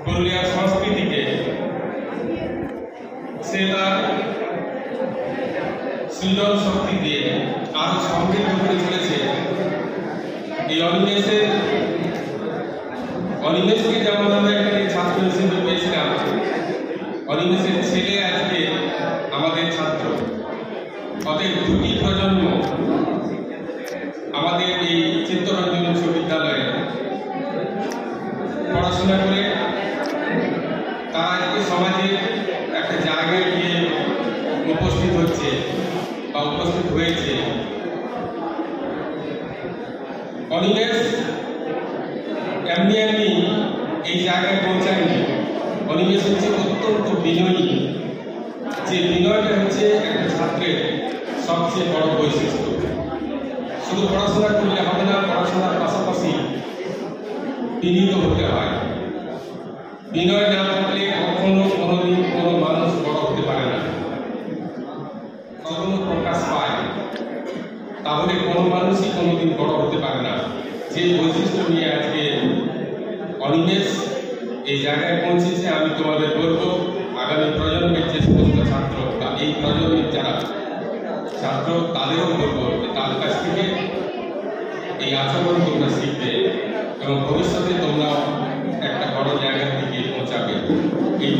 পুরুলিয়ার সংস্কৃতিকে সে তার সৃজন শক্তি দিয়ে আরো সমৃদ্ধ করে চলেছে। এই অনিমেষকে যেমন আমরা এখানে ছাত্র হিসেবে পেয়েছিলাম, অনিমেষের ছেলে আজকে আমাদের ছাত্র। অতএব দুটি প্রজন্ম আমাদের এই চিত্তরঞ্জন উচ্চ বিদ্যালয়ে পড়াশোনা করে তারা আজকে সমাজে একটা জায়গায় গিয়ে উপস্থিত হচ্ছে বা উপস্থিত হয়েছে। অনিমেষ এমনি এই জায়গায় পৌঁছায়নি। অনিমেষ হচ্ছে অত্যন্ত বিনয়ী। যে বিনয়টা হচ্ছে একটা ছাত্রের সবচেয়ে বড় বৈশিষ্ট্য। শুধু পড়াশোনা করলে হবে না, পড়াশোনার পাশাপাশি বিনীত হতে হয়। বিনয় না থাকলে কোনোদিন কোনো মানুষ বড় হতে পারে না। কখনো প্রকাশ পায় তাহলে কোনো মানুষই কোনোদিন বড় হতে পারে না। যে বৈশিষ্ট্য নিয়ে আজকে অনিমেষ এই জায়গায় পৌঁছেছে, আমি তোমাদের বলবো আগামী প্রজন্মের যে সমস্ত ছাত্র বা এই প্রজন্মের যারা ছাত্র তাদেরও বলবো যে তার কাছ থেকে এই আচরণ তোমরা শিখবে এবং ভবিষ্যতে তোমরা একটা বড় জায়গার দিকে পৌঁছাবে। এই